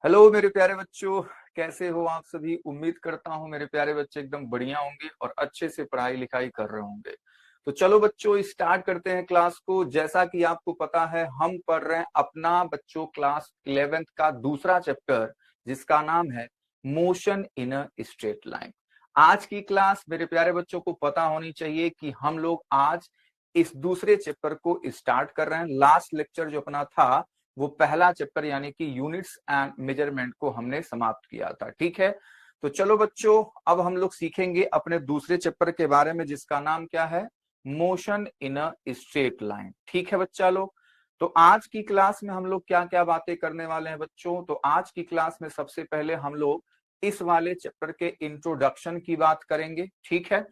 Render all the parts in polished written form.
Hello मेरे प्यारे बच्चों। कैसे हो आप सभी? उम्मीद करता हूँ मेरे प्यारे बच्चे एकदम बढ़िया होंगे और अच्छे से पढ़ाई लिखाई कर रहे होंगे। तो चलो बच्चों स्टार्ट करते हैं क्लास को। जैसा कि आपको पता है हम पढ़ रहे हैं अपना बच्चों क्लास 11th का दूसरा चैप्टर, जिसका नाम है motion in a straight line. आज की क्लास मेरे प्यारे बच्चों को पता होनी चाहिए कि हम लोग आज इस दूसरे चैप्टर को स्टार्ट कर रहे हैं। लास्ट लेक्चर जो अपना था वो पहला चैप्टर यानी कि यूनिट्स एंड मेजरमेंट को हमने समाप्त किया था। ठीक है, तो चलो बच्चों अब हम लोग सीखेंगे अपने दूसरे चैप्टर के बारे में, जिसका नाम क्या है? Motion in a straight line. ठीक है बच्चा लोग, तो आज की क्लास में हम लोग क्या क्या बातें करने वाले हैं बच्चों? तो आज की क्लास में सबसे पहले हम लोग इस वाले चैप्टर के इंट्रोडक्शन की बात करेंगे। ठीक है,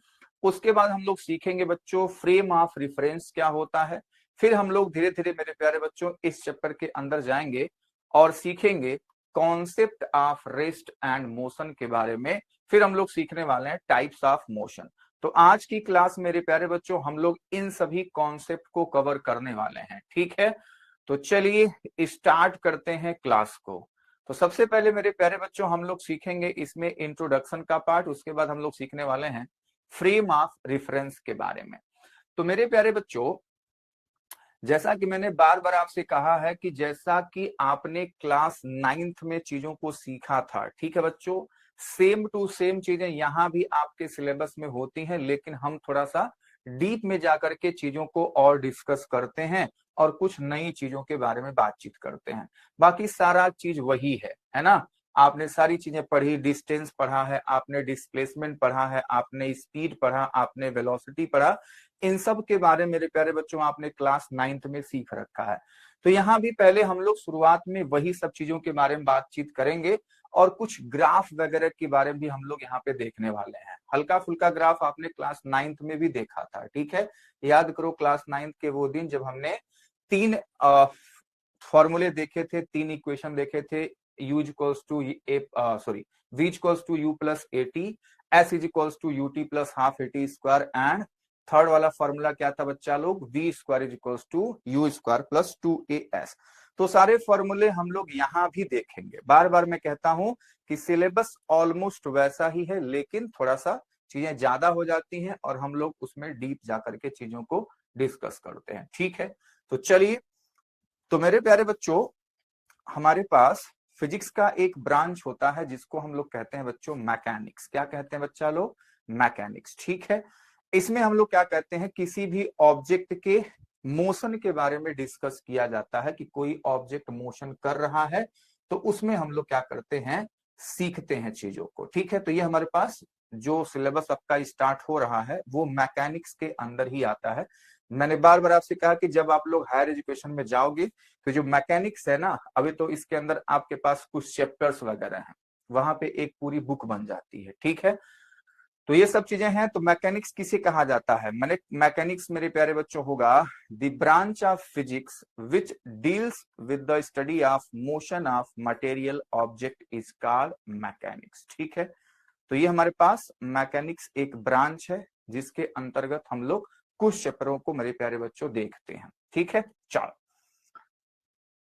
उसके बाद हम लोग सीखेंगे बच्चों फ्रेम ऑफ रेफरेंस क्या होता है। फिर हम लोग धीरे धीरे मेरे प्यारे बच्चों इस चैप्टर के अंदर जाएंगे और सीखेंगे concept of rest and motion के बारे में। फिर हम लोग सीखने वाले हैं टाइप्स ऑफ मोशन। तो आज की क्लास मेरे प्यारे बच्चों हम लोग इन सभी कॉन्सेप्ट को कवर करने वाले हैं। ठीक है, तो चलिए स्टार्ट करते हैं क्लास को। तो सबसे पहले मेरे प्यारे बच्चों हम लोग सीखेंगे इसमें इंट्रोडक्शन का पार्ट, उसके बाद हम लोग सीखने वाले हैं फ्रेम ऑफ रेफरेंस के बारे में। तो मेरे प्यारे बच्चों जैसा कि मैंने बार बार आपसे कहा है कि जैसा कि आपने क्लास 9th में चीजों को सीखा था, ठीक है बच्चों, सेम टू सेम चीजें यहाँ भी आपके सिलेबस में होती हैं, लेकिन हम थोड़ा सा डीप में जाकर के चीजों को और डिस्कस करते हैं और कुछ नई चीजों के बारे में बातचीत करते हैं। बाकी सारा चीज वही है ना? आपने सारी चीजें पढ़ी, डिस्टेंस पढ़ा है आपने, डिस्प्लेसमेंट पढ़ा है आपने, स्पीड पढ़ा आपने, वेलोसिटी पढ़ा। इन सब के बारे में मेरे प्यारे बच्चों आपने क्लास 9th में सीख रखा है। तो यहाँ भी पहले हम लोग शुरुआत में वही सब चीजों के बारे में बातचीत करेंगे और कुछ ग्राफ वगैरह के बारे में भी हम लोग यहाँ पे देखने वाले हैं। हल्का फुल्का ग्राफ आपने क्लास 9th में भी देखा था। ठीक है, याद करो क्लास 9th के वो दिन जब हमने तीन फॉर्मूले देखे थे, तीन इक्वेशन देखे थे। u equals to sorry v equals to u plus a t, s is equals to u t plus half a t square, and third वाला फॉर्मूला क्या था बच्चा लोग? V square is equals to u square plus two a s. तो सारे फॉर्मूले हम लोग यहाँ भी देखेंगे। बार बार मैं कहता हूं कि सिलेबस ऑलमोस्ट वैसा ही है, लेकिन थोड़ा सा चीजें ज्यादा हो जाती हैं और हम लोग उसमें डीप जाकर के चीजों को डिस्कस करते हैं। ठीक है, तो चलिए, तो मेरे प्यारे बच्चों हमारे पास फिजिक्स का एक ब्रांच होता है जिसको हम लोग कहते हैं बच्चों मैकेनिक्स। क्या कहते हैं बच्चा लोग? मैकेनिक्स। ठीक है, इसमें हम लोग क्या कहते हैं, किसी भी ऑब्जेक्ट के मोशन के बारे में डिस्कस किया जाता है कि कोई ऑब्जेक्ट मोशन कर रहा है, तो उसमें हम लोग क्या करते हैं, सीखते हैं चीजों को। ठीक है, तो ये हमारे पास जो सिलेबस आपका स्टार्ट हो रहा है वो मैकेनिक्स के अंदर ही आता है। मैंने बार बार आपसे कहा कि जब आप लोग हायर एजुकेशन में जाओगे तो जो मैकेनिक्स है ना, अभी तो इसके अंदर आपके पास कुछ चैप्टर्स वगैरह हैं, वहां पे एक पूरी बुक बन जाती है। ठीक है, तो ये सब चीजें हैं। तो मैकेनिक्स किसे कहा जाता है? मैंने मैकेनिक्स मेरे प्यारे बच्चों होगा the branch of physics which deals with the study of motion of material object is called mechanics. ठीक है, तो ये हमारे पास मैकेनिक्स एक ब्रांच है जिसके अंतर्गत हम लोग कुछ चैप्टरों को मेरे प्यारे बच्चों देखते हैं। ठीक है, चलो,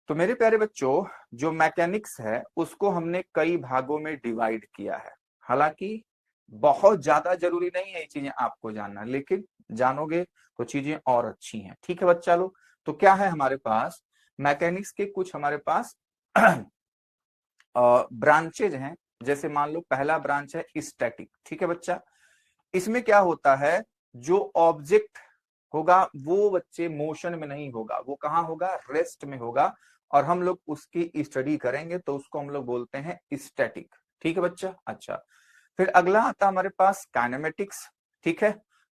तो मेरे प्यारे बच्चों जो मैकेनिक्स है उसको हमने कई भागों में डिवाइड किया है। हालांकि बहुत ज्यादा जरूरी नहीं है ये चीजें आपको जानना, लेकिन जानोगे तो चीजें और अच्छी हैं। ठीक है बच्चा लोग, तो क्या है हमारे पास मैकेनिक्स के कुछ हमारे पास ब्रांचेज हैं। जैसे मान लो पहला ब्रांच है स्टैटिक। ठीक है बच्चा, इसमें क्या होता है, जो ऑब्जेक्ट होगा वो बच्चे मोशन में नहीं होगा, वो कहाँ होगा? रेस्ट में होगा, और हम लोग उसकी स्टडी करेंगे तो उसको हम लोग बोलते हैं स्टैटिक। ठीक है बच्चा, अच्छा। फिर अगला आता हमारे पास काइनेमेटिक्स। ठीक है,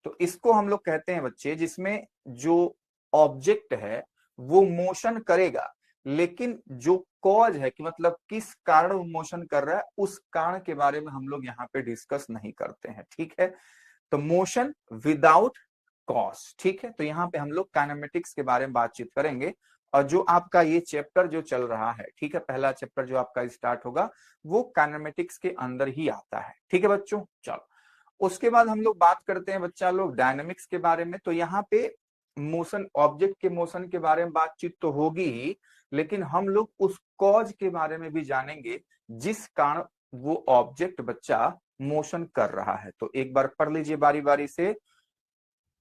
तो इसको हम लोग कहते हैं बच्चे जिसमें जो ऑब्जेक्ट है वो मोशन करेगा, लेकिन जो कॉज है कि मतलब किस कारण वो मोशन कर रहा है, उस कारण के बारे में हम लोग यहाँ पे डिस्कस नहीं करते हैं। ठीक है, तो मोशन विदाउट कॉज। ठीक है, तो यहाँ पे हम लोग काइनेमेटिक्स के बारे में बातचीत करेंगे। और जो आपका ये चैप्टर जो चल रहा है, ठीक है, पहला चैप्टर जो आपका स्टार्ट होगा वो काइनेमेटिक्स के अंदर ही आता है। ठीक है बच्चों, चलो, उसके बाद हम लोग बात करते हैं बच्चा लोग डायनेमिक्स के बारे में। तो यहाँ पे मोशन, ऑब्जेक्ट के मोशन के बारे में बातचीत तो होगी ही, लेकिन हम लोग उस कॉज के बारे में भी जानेंगे जिस कारण वो ऑब्जेक्ट बच्चा मोशन कर रहा है। तो एक बार पढ़ लीजिए बारी बारी से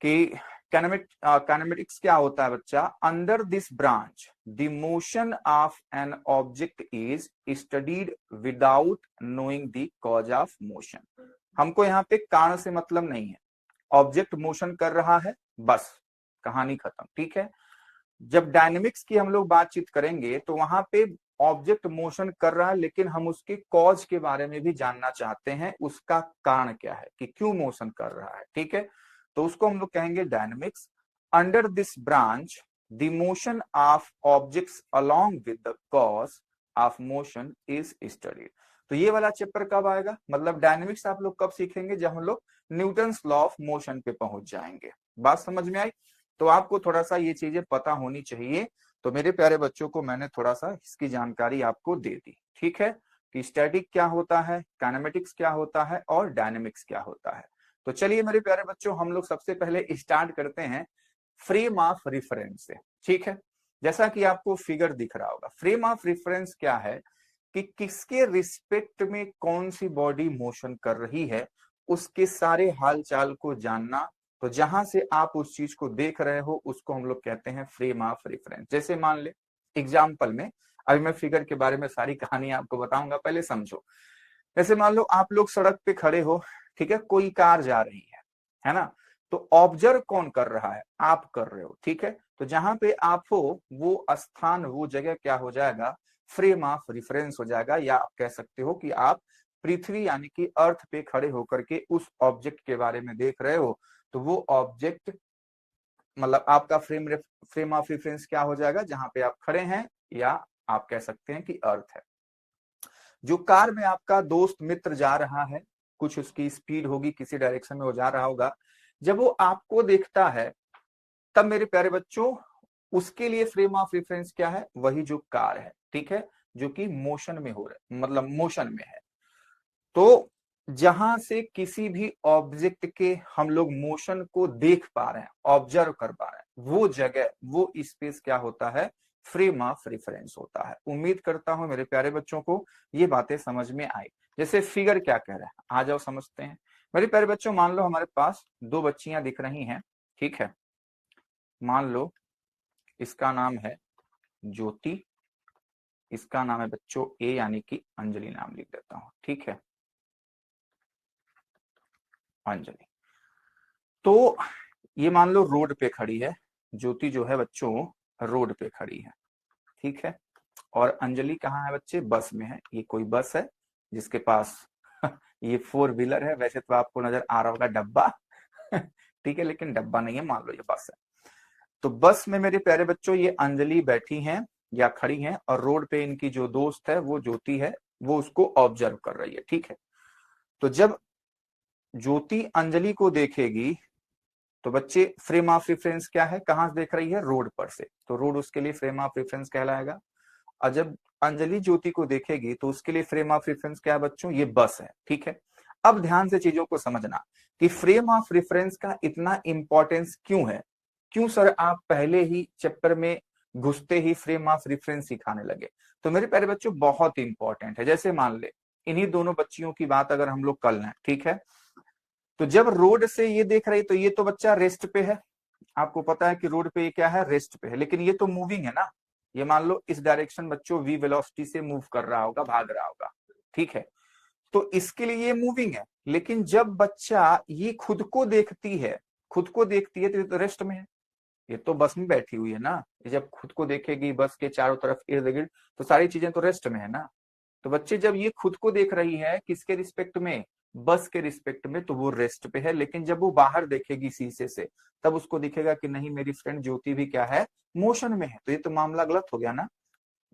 कि काइनेमेटिक्स क्या होता है बच्चा। Under this branch the motion of an object is studied without knowing the cause of motion. हमको यहाँ पे कारण से मतलब नहीं है, ऑब्जेक्ट मोशन कर रहा है, बस कहानी खत्म, ठीक है। जब डायनेमिक्स की हम लोग बातचीत करेंगे तो वहां पे ऑब्जेक्ट मोशन कर रहा है, लेकिन हम उसके कॉज के बारे में भी जानना चाहते हैं, उसका कारण क्या है कि क्यों मोशन कर रहा है, ठीक है। तो उसको हम लोग कहेंगे dynamics. Under this branch the motion of objects along with the cause of motion is studied. तो ये वाला चैप्टर कब आएगा, मतलब डायनेमिक्स आप लोग कब सीखेंगे, जब हम लोग न्यूटन्स लॉ ऑफ मोशन पे पहुंच जाएंगे। बात समझ में आई। तो आपको थोड़ा सा ये चीजें पता होनी चाहिए। तो मेरे प्यारे बच्चों को मैंने थोड़ा सा इसकी जानकारी आपको दे दी, ठीक है, कि स्टैटिक क्या होता है, काइनेमेटिक्स क्या होता है और डायनेमिक्स क्या होता है। तो चलिए मेरे प्यारे बच्चों, हम लोग सबसे पहले स्टार्ट करते हैं फ्रेम ऑफ रेफरेंस से, ठीक है। जैसा कि आपको फिगर दिख रहा होगा, फ्रेम ऑफ रेफरेंस क्या है कि किसके रिस्पेक्ट में कौन सी बॉडी मोशन कर रही है, उसके सारे हालचाल को जानना। तो जहां से आप उस चीज को देख रहे हो उसको हम लोग कहते हैं फ्रेम ऑफ रेफरेंस। जैसे मान ले एग्जाम्पल में, अभी मैं फिगर के बारे में सारी कहानी आपको बताऊंगा, पहले समझो। जैसे मान लो आप लोग सड़क पे खड़े हो, ठीक है, कोई कार जा रही है ना। तो ऑब्जर्व कौन कर रहा है, आप कर रहे हो, ठीक है। तो जहां पे आप हो वो स्थान, वो जगह क्या हो जाएगा, फ्रेम ऑफ रेफरेंस हो जाएगा। या आप कह सकते हो कि आप पृथ्वी यानी कि अर्थ पे खड़े होकर के उस ऑब्जेक्ट के बारे में देख रहे हो, तो वो ऑब्जेक्ट मतलब आपका फ्रेम ऑफ रेफरेंस क्या हो जाएगा, जहां पे आप खड़े हैं, या आप कह सकते हैं कि अर्थ है। जो कार में आपका दोस्त मित्र जा रहा है, कुछ उसकी स्पीड होगी, किसी डायरेक्शन में वो जा रहा होगा, जब वो आपको देखता है तब मेरे प्यारे बच्चों उसके लिए फ्रेम ऑफ रेफरेंस क्या है, वही जो कार है, ठीक है, जो कि मोशन में हो रहा है, मतलब मोशन में है। तो जहां से किसी भी ऑब्जेक्ट के हम लोग मोशन को देख पा रहे हैं, ऑब्जर्व कर पा रहे हैं, वो जगह, वो स्पेस क्या होता है, फ्रेम ऑफ रेफरेंस होता है। उम्मीद करता हूं मेरे प्यारे बच्चों को ये बातें समझ में आई। जैसे फिगर क्या कह रहा है, आ जाओ समझते हैं। मेरे प्यारे बच्चों, मान लो हमारे पास दो बच्चियां दिख रही हैं, ठीक है। मान लो इसका नाम है ज्योति, इसका नाम है बच्चों ए यानी कि अंजलि, नाम लिख देता हूं, ठीक है, अंजलि। तो ये मान लो रोड पे खड़ी है, ज्योति जो है बच्चों रोड पे खड़ी है, ठीक है। और अंजलि कहाँ है बच्चे, बस में है। ये कोई बस है जिसके पास ये फोर व्हीलर है, वैसे तो आपको नजर आ रहा होगा डब्बा ठीक है, लेकिन डब्बा नहीं है, मान लो ये बस है। तो बस में मेरे प्यारे बच्चों ये अंजलि बैठी हैं या खड़ी हैं, और रोड पे इनकी जो दोस्त है वो ज्योति है, वो उसको ऑब्जर्व कर रही है, ठीक है। तो जब ज्योति अंजलि को देखेगी तो बच्चे फ्रेम ऑफ रेफरेंस क्या है, कहां से देख रही है, रोड पर से, तो रोड उसके लिए फ्रेम ऑफ रेफरेंस कहलाएगा। और जब अंजलि ज्योति को देखेगी तो उसके लिए फ्रेम ऑफ रेफरेंस क्या है बच्चों, ये बस है, ठीक है। अब ध्यान से चीजों को समझना कि फ्रेम ऑफ रेफरेंस का इतना इंपॉर्टेंस क्यों है। क्यों सर आप पहले ही चैप्टर में घुसते ही फ्रेम ऑफ रेफरेंस सिखाने लगे। तो मेरे प्यारे बच्चों बहुत इंपॉर्टेंट है। जैसे मान ले इन्हीं दोनों बच्चियों की बात अगर हम लोग कर लें, ठीक है। तो जब रोड से ये देख रही, तो ये तो बच्चा रेस्ट पे है, आपको पता है कि रोड पे ये क्या है, रेस्ट पे है, लेकिन ये तो मूविंग है ना। ये मान लो इस डायरेक्शन बच्चों वी वेलोसिटी से मूव कर रहा होगा, भाग रहा होगा, ठीक है। तो इसके लिए ये मूविंग है, लेकिन जब बच्चा ये खुद को देखती है, खुद को देखती है तो ये तो रेस्ट में है। ये तो बस में बैठी हुई है ना, ये जब खुद को देखेगी बस के चारों तरफ इर्द गिर्द, तो सारी चीजें तो रेस्ट में है ना। तो बच्चे जब ये खुद को देख रही है किसके रिस्पेक्ट में, बस के रिस्पेक्ट में, तो वो रेस्ट पे है। लेकिन जब वो बाहर देखेगी शीशे से, तब उसको दिखेगा कि नहीं मेरी फ्रेंड ज्योति भी क्या है, मोशन में है। तो ये तो मामला गलत हो गया ना।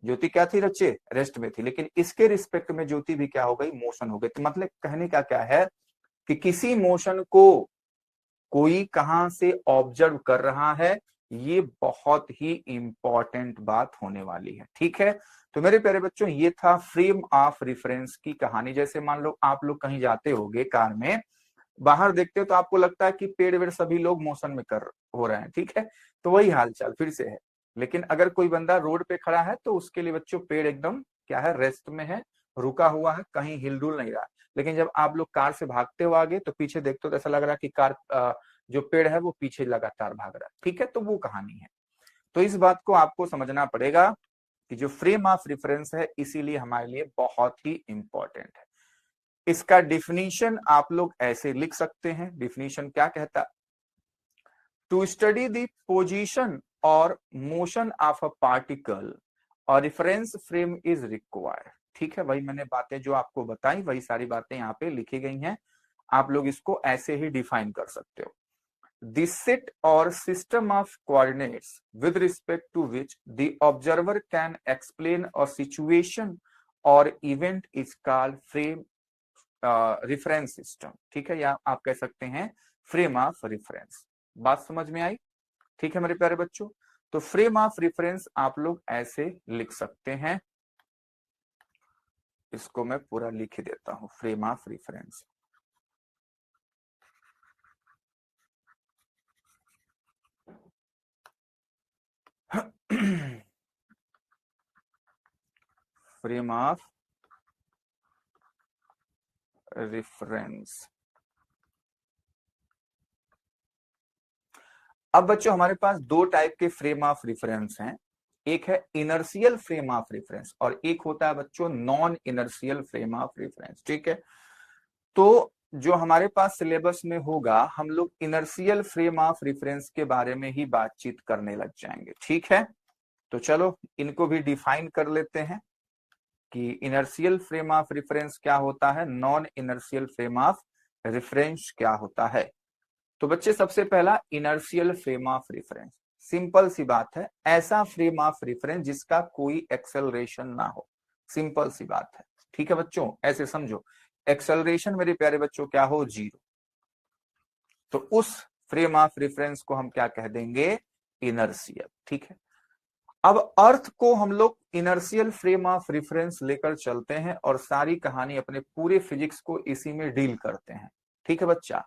ज्योति क्या थी बच्चे, रेस्ट में थी, लेकिन इसके रिस्पेक्ट में ज्योति भी क्या हो गई, मोशन हो गई। तो मतलब कहने का क्या है कि किसी मोशन को कोई कहां से ऑब्जर्व कर रहा है, ये बहुत ही इंपॉर्टेंट बात होने वाली है, ठीक है। तो मेरे प्यारे बच्चों ये था फ्रेम ऑफ रेफरेंस की कहानी। जैसे मान लो आप लोग कहीं जाते होगे कार में, बाहर देखते हो तो आपको लगता है कि पेड़ वेड़ सभी लोग मोशन में कर हो रहे हैं, ठीक है। तो वही हालचाल फिर से है लेकिन अगर कोई बंदा रोड पे खड़ा है तो उसके लिए बच्चों पेड़ एकदम क्या है, रेस्ट में है, रुका हुआ है, कहीं हिलडुल नहीं रहा। लेकिन जब आप लोग कार से भागते हो आगे तो पीछे देखते हो तो ऐसा लग रहा है कि कार जो पेड़ है वो पीछे लगातार भाग रहा है। ठीक है, तो वो कहानी है। तो इस बात को आपको समझना पड़ेगा कि जो फ्रेम ऑफ रेफरेंस है इसीलिए हमारे लिए बहुत ही इंपॉर्टेंट है। इसका डिफिनीशन आप लोग ऐसे लिख सकते हैं। डिफिनीशन क्या कहता है? टू स्टडी द पोजीशन और मोशन ऑफ अ पार्टिकल और रेफरेंस फ्रेम इज रिक्वायर्ड। ठीक है, वही मैंने बातें जो आपको बताई वही सारी बातें यहाँ पे लिखी गई हैं। आप लोग इसको ऐसे ही डिफाइन कर सकते हो। The set or system of coordinates with respect to which the observer can explain a situation or event is called frame reference system। ठीक है, या आप कह सकते हैं फ्रेम ऑफ रेफरेंस। बात समझ में आई? ठीक है मेरे प्यारे बच्चों, तो फ्रेम ऑफ रेफरेंस आप लोग ऐसे लिख सकते हैं। इसको मैं पूरा लिख देता हूं, frame of reference. Frame of reference. अब बच्चों हमारे पास दो टाइप के फ्रेम ऑफ रेफरेंस हैं। एक है इनर्शियल फ्रेम ऑफ रेफरेंस और एक होता है बच्चों non inertial frame of reference. ठीक है, तो जो हमारे पास सिलेबस में होगा हम लोग इनर्शियल फ्रेम ऑफ रेफरेंस के बारे में ही बातचीत करने लग जाएंगे। ठीक है, तो चलो इनको भी डिफाइन कर लेते हैं कि इनर्शियल फ्रेम ऑफ रेफरेंस क्या होता है, non inertial frame of reference क्या होता है। तो बच्चे सबसे पहला inertial frame of reference, simple सी बात है, ऐसा फ्रेम ऑफ रेफरेंस जिसका कोई एक्सेलरेशन ना हो। सिंपल सी बात है। ठीक है बच्चों, ऐसे समझो, एक्सेलरेशन मेरे प्यारे बच्चों क्या हो, जीरो। तो उस फ्रेम ऑफ रेफरेंस को हम क्या कह देंगे, इनर्शियल। ठीक है, अब अर्थ को हम लोग इनर्शियल फ्रेम ऑफ रेफरेंस लेकर चलते हैं और सारी कहानी अपने पूरे फिजिक्स को इसी में डील करते हैं। ठीक है बच्चा,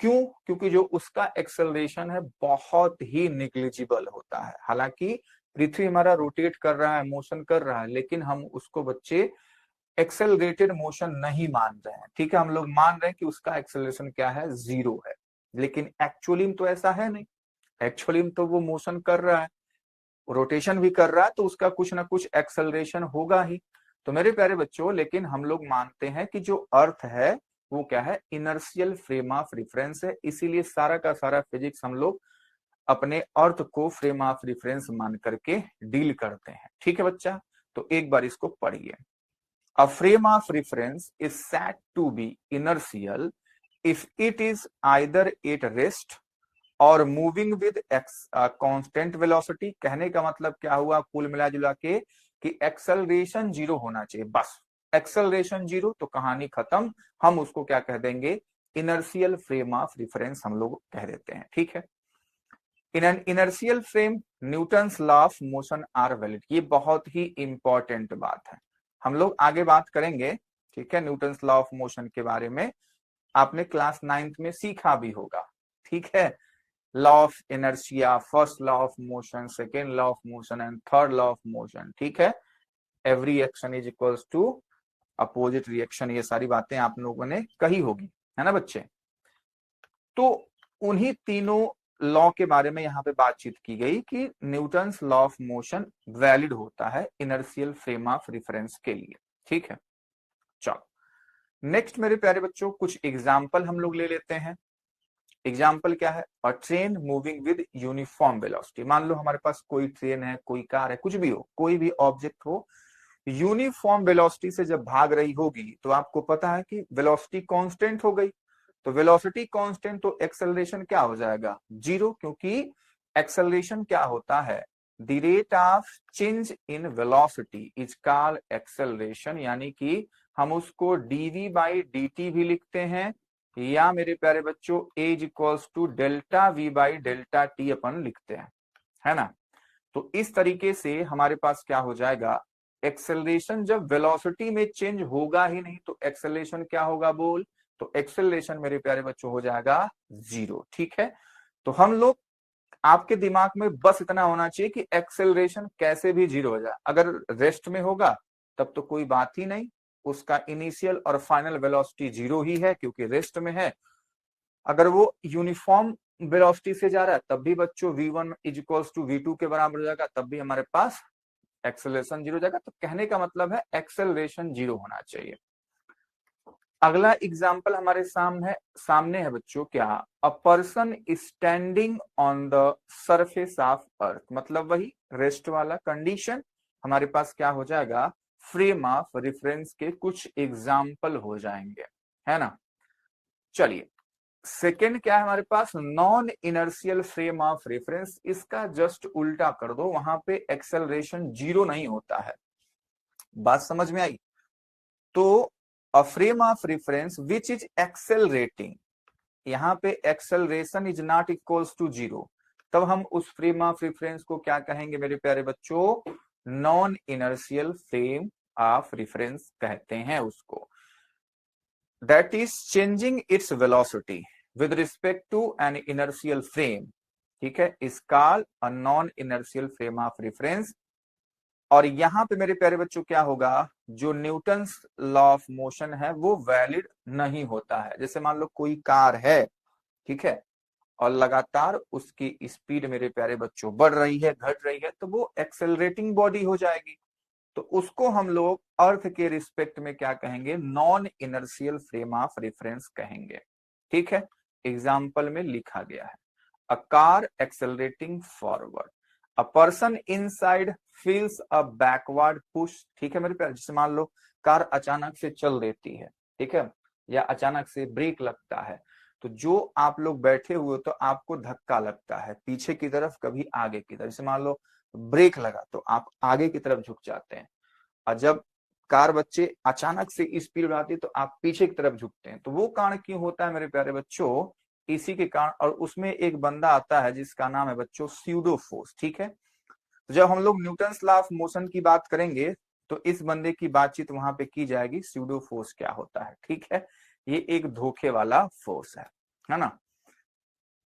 क्यों? क्योंकि जो उसका एक्सेलरेशन है बहुत ही निग्लिजिबल होता है। हालांकि पृथ्वी हमारा रोटेट कर रहा है, मोशन कर रहा है, लेकिन हम उसको बच्चे एक्सेलरेटेड मोशन नहीं मान रहे हैं। ठीक है, हम लोग मान रहे हैं कि उसका एक्सेलरेशन क्या है, जीरो है, लेकिन एक्चुअली में तो ऐसा है नहीं। एक्चुअली में तो वो मोशन कर रहा है, रोटेशन भी कर रहा है, तो उसका कुछ ना कुछ एक्सेलरेशन होगा ही। तो मेरे प्यारे बच्चों, लेकिन हम लोग मानते हैं कि जो अर्थ है वो क्या है, इनर्शियल फ्रेम ऑफ रेफरेंस है। इसीलिए सारा का सारा फिजिक्स हम लोग अपने अर्थ को फ्रेम ऑफ रेफरेंस मान करके डील करते हैं। ठीक है बच्चा, तो एक बार इसको पढ़िए। A frame of reference is said to be inertial if it is either at rest or moving with constant velocity. कहने का मतलब क्या हुआ कुल मिला जुला के, कि एक्सेलरेशन जीरो होना चाहिए, बस एक्सेलरेशन जीरो तो कहानी खत्म। हम उसको क्या कह देंगे, इनर्शियल फ्रेम ऑफ रेफरेंस हम लोग कह देते हैं। ठीक है, in an inertial frame Newton's law of motion are valid. ये बहुत ही इंपॉर्टेंट बात है, हम लोग आगे बात करेंगे। ठीक है, न्यूटन्स लॉ ऑफ मोशन के बारे में आपने क्लास 9th में सीखा भी होगा। ठीक है, law of inertia, first law of motion, second law of motion and third law of motion. ठीक है, every action is equals to opposite reaction, ये सारी बातें आप लोगों ने कही होगी, है ना बच्चे। तो उन्हीं तीनों लॉ के बारे में यहाँ पे बातचीत की गई कि Newton's law of motion valid होता है इनर्शियल फ्रेम ऑफ रेफरेंस के लिए। ठीक है, चलो नेक्स्ट मेरे प्यारे बच्चों कुछ एग्जाम्पल हम लोग ले लेते हैं। एग्जाम्पल क्या है, अ train moving with uniform velocity. मान लो हमारे पास कोई ट्रेन है, कोई कार है, कुछ भी हो, कोई भी ऑब्जेक्ट हो, यूनिफॉर्म वेलोसिटी से जब भाग रही होगी तो आपको पता है कि वेलोसिटी कांस्टेंट हो गई। तो वेलोसिटी कांस्टेंट तो एक्सेलरेशन क्या हो जाएगा, जीरो, क्योंकि एक्सेलरेशन क्या होता है, the rate of change in velocity is called acceleration. यानी कि हम उसको dv बाई dt भी लिखते हैं, या मेरे प्यारे बच्चों a is equals to delta v by delta t अपन लिखते हैं, है ना। तो इस तरीके से हमारे पास क्या हो जाएगा, एक्सेलरेशन जब वेलोसिटी में चेंज होगा ही नहीं तो एक्सेलरेशन क्या होगा बोल, तो एक्सेलरेशन मेरे प्यारे बच्चों हो जाएगा जीरो। ठीक है, तो हम लोग आपके दिमाग में बस इतना होना चाहिए कि एक्सेलरेशन कैसे भी जीरो हो जाए। अगर रेस्ट में होगा तब तो कोई बात ही नहीं, उसका इनिशियल और फाइनल वेलोसिटी जीरो ही है क्योंकि रेस्ट में है। अगर वो यूनिफॉर्म वेलोसिटी से जा रहा है तब भी बच्चों v1 is equals to v2 के बराबर हो जाएगा, तब भी हमारे पास एक्सेलरेशन जीरो हो जाएगा। तो कहने का मतलब है एक्सेलरेशन जीरो होना चाहिए। अगला एग्जाम्पल हमारे सामने है बच्चों, क्या, a person standing on the surface of earth, मतलब वही रेस्ट वाला कंडीशन हमारे पास क्या हो जाएगा, फ्रेम ऑफ रेफरेंस के कुछ एग्जाम्पल हो जाएंगे, है ना। चलिए, सेकेंड क्या है हमारे पास, non inertial frame of reference. इसका जस्ट उल्टा कर दो, वहां पे एक्सेलरेशन जीरो नहीं होता है। बात समझ में आई। तो a frame of reference which is accelerating, यहाँ पे acceleration is not equals to zero, तब हम उस फ्रेम ऑफ रेफरेंस को क्या कहेंगे मेरे प्यारे बच्चों, non inertial frame of reference कहते हैं उसको। That is changing its velocity with respect to an inertial frame, ठीक है, is called a non inertial frame of reference. और यहां पे मेरे प्यारे बच्चों क्या होगा, जो न्यूटन्स लॉ ऑफ मोशन है वो वैलिड नहीं होता है। जैसे मान लो कोई कार है, ठीक है, और लगातार उसकी स्पीड मेरे प्यारे बच्चों बढ़ रही है, घट रही है, तो वो एक्सेलरेटिंग बॉडी हो जाएगी। तो उसको हम लोग अर्थ के रिस्पेक्ट में क्या कहेंगे, non inertial frame of reference कहेंगे, ठीक है। एग्जाम्पल में लिखा गया है, a car accelerating forward, a person inside feels a backward push, ठीक है मेरे प्यारे। जैसे मान लो कार अचानक से चल देती है, ठीक है, या अचानक से ब्रेक लगता है, तो जो आप लोग बैठे हुए तो आपको धक्का लगता है पीछे की तरफ कभी आगे की तरफ। जैसे मान लो ब्रेक लगा तो आप आगे की तरफ झुक जाते हैं, और जब कार बच्चे अचानक से स्पीड बढ़ाती है तो आप पीछे की तरफ झुकते हैं। तो वो कारण क्यों होता है मेरे प्यारे बच्चों, इसी के कारण। और उसमें एक बंदा आता है जिसका नाम है बच्चों स्यूडो फोर्स, ठीक है। तो जब हम लोग न्यूटन्स लॉ ऑफ मोशन की बात करेंगे तो इस बंदे की बातचीत वहां पे की जाएगी, स्यूडो फोर्स क्या होता है, ठीक है। ये एक धोखे वाला फोर्स है ना।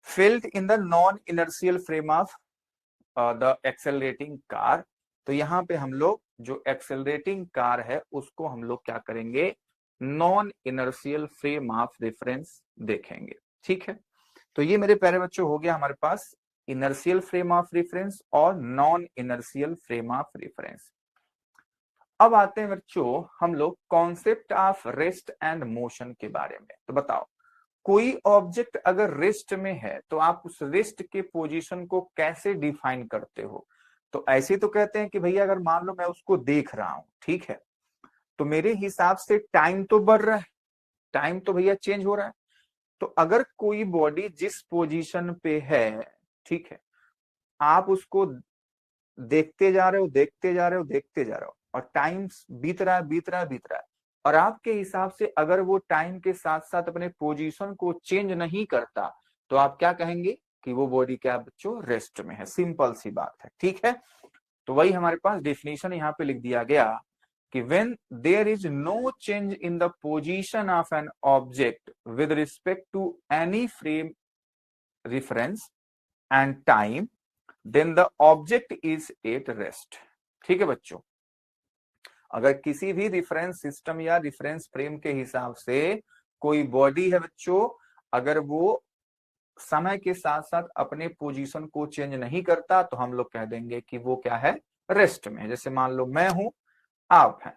Felt in the non inertial frame of the accelerating car, तो यहाँ पे हम लोग जो एक्सेलरेटिंग कार है उसको हम लोग क्या करेंगे, non inertial frame of reference देखेंगे, ठीक है। तो ये मेरे प्यारे बच्चों हो गया हमारे पास इनर्शियल फ्रेम ऑफ रेफरेंस और non inertial frame of reference. अब आते हैं बच्चों हम लोग concept of rest and motion के बारे में। तो बताओ, कोई ऑब्जेक्ट अगर रेस्ट में है तो आप उस रेस्ट के पोजीशन को कैसे डिफाइन करते हो। तो ऐसे तो कहते हैं कि भैया अगर मान लो मैं उसको देख रहा हूं, ठीक है, तो मेरे हिसाब से टाइम तो बढ़ रहा है, टाइम तो भैया चेंज हो रहा है। तो अगर कोई बॉडी जिस पोजीशन पे है, ठीक है, आप उसको देखते जा रहे हो, देखते जा रहे हो, देखते जा रहे हो, और टाइम बीत रहा है, बीत रहा है, बीत रहा है, और आपके हिसाब से अगर वो टाइम के साथ साथ अपने पोजीशन को चेंज नहीं करता तो आप क्या कहेंगे कि वो बॉडी क्या बच्चों, रेस्ट में है। सिंपल सी बात है, ठीक है। तो वही हमारे पास डेफिनेशन यहाँ पे लिख दिया गया कि when there is no change in the position of an object with respect to any frame reference and time, then the object is at rest, ठीक है बच्चों। अगर किसी भी रिफरेंस सिस्टम या रिफरेंस फ्रेम के हिसाब से कोई बॉडी है बच्चों, अगर वो समय के साथ साथ अपने पोजीशन को चेंज नहीं करता तो हम लोग कह देंगे कि वो क्या है, रेस्ट में। जैसे मान लो मैं हूं, आप हैं,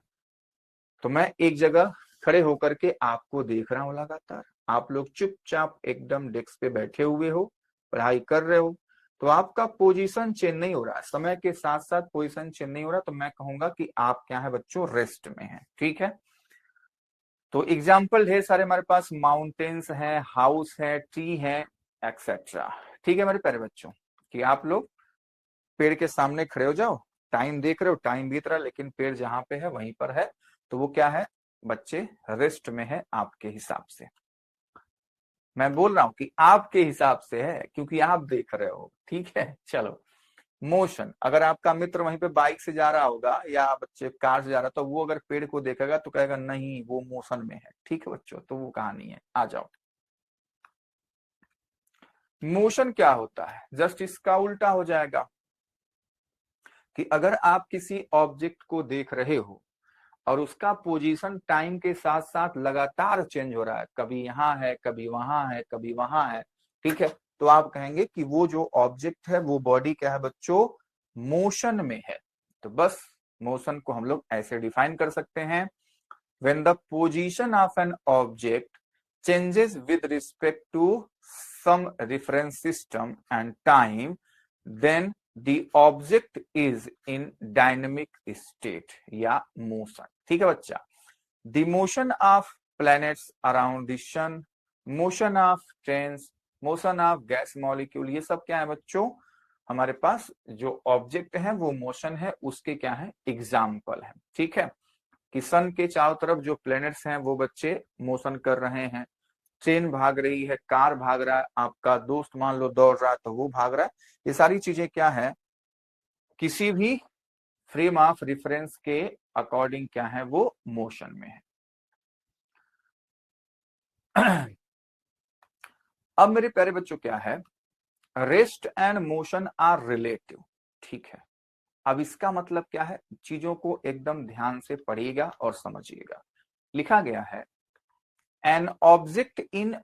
तो मैं एक जगह खड़े होकर के आपको देख रहा हूं लगातार, आप लोग चुपचाप एकदम डेस्क पे बैठे हुए हो, पढ़ाई कर रहे हो, तो आपका पोजीशन चेंज नहीं हो रहा है, समय के साथ साथ पोजीशन चेंज नहीं हो रहा, तो मैं कहूंगा कि आप क्या है बच्चों, रेस्ट में है, ठीक है। तो एग्जाम्पल ढेर सारे हमारे पास, माउंटेन्स है, हाउस है, ट्री है, एक्सेट्रा, ठीक है मेरे प्यारे बच्चों। कि आप लोग पेड़ के सामने खड़े हो जाओ, टाइम देख रहे हो, टाइम बीत रहा है, लेकिन पेड़ जहां पे है वहीं पर है, तो वो क्या है बच्चे, रेस्ट में है आपके हिसाब से। मैं बोल रहा हूं कि आपके हिसाब से है क्योंकि आप देख रहे हो, ठीक है। चलो, मोशन, अगर आपका मित्र वहीं पे बाइक से जा रहा होगा या बच्चे कार से जा रहा, तो वो अगर पेड़ को देखेगा तो कहेगा नहीं वो मोशन में है, ठीक है बच्चों। तो वो कहानी है, आ जाओ। मोशन क्या होता है, जस्ट इसका उल्टा हो जाएगा कि अगर आप किसी ऑब्जेक्ट को देख रहे हो और उसका पोजीशन टाइम के साथ साथ लगातार चेंज हो रहा है, कभी यहाँ है, कभी वहां है, कभी वहां है, ठीक है, तो आप कहेंगे कि वो जो ऑब्जेक्ट है वो बॉडी क्या है बच्चों, मोशन में है। तो बस मोशन को हम लोग ऐसे डिफाइन कर सकते हैं, when the position of an object changes with respect to some reference system and time, then the object is in dynamic state या motion। ठीक है बच्चा, the motion of planets around the sun, motion of trains, motion of gas molecule, ये सब क्या है बच्चों, हमारे पास जो ऑब्जेक्ट है वो मोशन है, उसके क्या है एग्जाम्पल है। ठीक है, कि सन के चारों तरफ जो प्लैनेट्स हैं वो बच्चे मोशन कर रहे हैं, ट्रेन भाग रही है, कार भाग रहा है, आपका दोस्त मान लो दौड़ रहा है तो वो भाग रहा है, ये सारी चीजें क्या है, किसी भी फ्रेम ऑफ रेफरेंस के अकॉर्डिंग क्या है वो मोशन में है। अब मेरे प्यारे बच्चों क्या है, rest and motion are relative. ठीक है, अब इसका मतलब क्या है, चीजों को एकदम ध्यान से पढ़िएगा और समझिएगा। लिखा गया है, an object in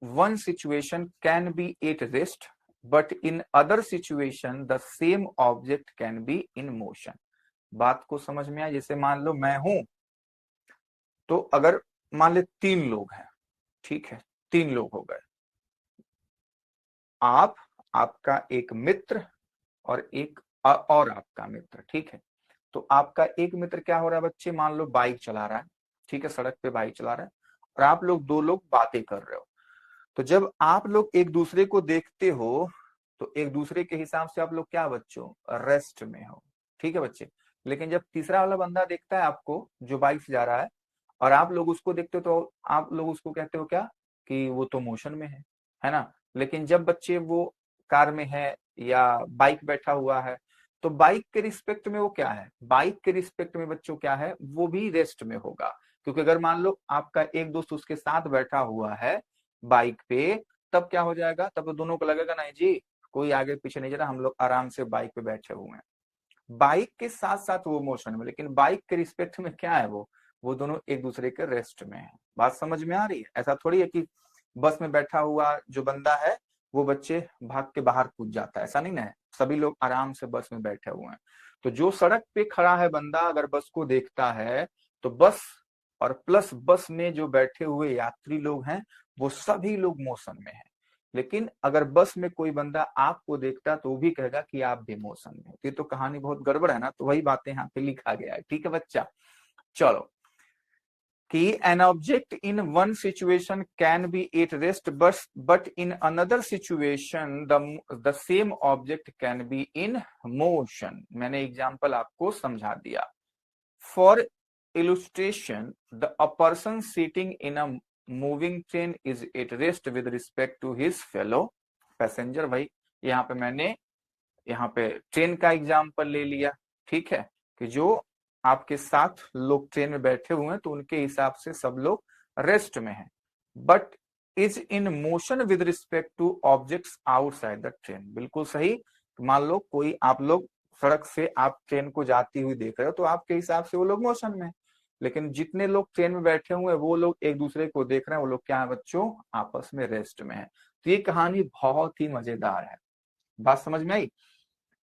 one situation can be at rest, but in other situation the same object can be in motion। बात को समझ में आया, जैसे मान लो मैं हूं, तो अगर मान ले 3 लोग हैं, ठीक है, 3 लोग हो गए, आप, आपका एक मित्र और एक और आपका मित्र, ठीक है, तो आपका एक मित्र क्या हो रहा है बच्चे, मान लो बाइक चला रहा है, ठीक है, सड़क पे बाइक चला रहा है, और आप लोग 2 लोग बातें कर रहे हो। तो जब आप लोग एक दूसरे को देखते हो तो एक दूसरे के हिसाब से आप लोग क्या बच्चों, रेस्ट में हो। ठीक है बच्चे, लेकिन जब तीसरा वाला बंदा देखता है आपको जो बाइक से जा रहा है और आप लोग उसको देखते हो तो आप लोग उसको कहते हो क्या, कि वो तो मोशन में है ना। लेकिन जब बच्चे वो कार में है या बाइक बैठा हुआ है, तो बाइक के रिस्पेक्ट में वो क्या है, बाइक के रिस्पेक्ट में बच्चों क्या है, वो भी रेस्ट में होगा। क्योंकि अगर मान लो आपका एक दोस्त उसके साथ बैठा हुआ है बाइक पे, तब क्या हो जाएगा, तब तो दोनों को लगेगा नहीं जी कोई आगे पीछे नहीं जा रहा, हम लोग आराम से बाइक पे बैठे हुए हैं। बाइक के साथ साथ वो मोशन में, लेकिन बाइक के रिस्पेक्ट में क्या है, वो दोनों एक दूसरे के रेस्ट में है। बात समझ में आ रही है, ऐसा थोड़ी है कि बस में बैठा हुआ जो बंदा है वो बच्चे भाग के बाहर कूद जाता है, ऐसा नहीं ना है, सभी लोग आराम से बस में बैठे हुए हैं। तो जो सड़क पे खड़ा है बंदा अगर बस को देखता है, तो बस और प्लस बस में जो बैठे हुए यात्री लोग हैं वो सभी लोग मोशन में हैं। लेकिन अगर बस में कोई बंदा आपको देखता तो वो भी कहेगा कि आप भी मोशन में हो। ये तो कहानी बहुत गड़बड़ है ना, तो वही बातें यहाँ पे लिखा गया है। ठीक है बच्चा, चलो, कि an object in one situation can be at rest, but in another situation the same object can be in motion। मैंने एग्जांपल आपको समझा दिया। For illustration, a person sitting in a moving train is at rest with respect to his fellow passenger। भाई यहाँ पे मैंने यहाँ पे ट्रेन का एग्जांपल ले लिया, ठीक है, कि जो आपके साथ लोग ट्रेन में बैठे हुए हैं तो उनके हिसाब से सब लोग रेस्ट में हैं, but is in motion with respect two objects outside the train. बिल्कुल सही, मान लो कोई आप लोग सड़क से आप ट्रेन को जाती हुई देख रहे हो तो आपके हिसाब से वो लोग मोशन में, लेकिन जितने लोग ट्रेन में बैठे हुए हैं वो लोग एक दूसरे को देख रहे हैं, वो लोग क्या है बच्चों, आपस में रेस्ट में है। तो ये कहानी बहुत ही मजेदार है। बात समझ में आई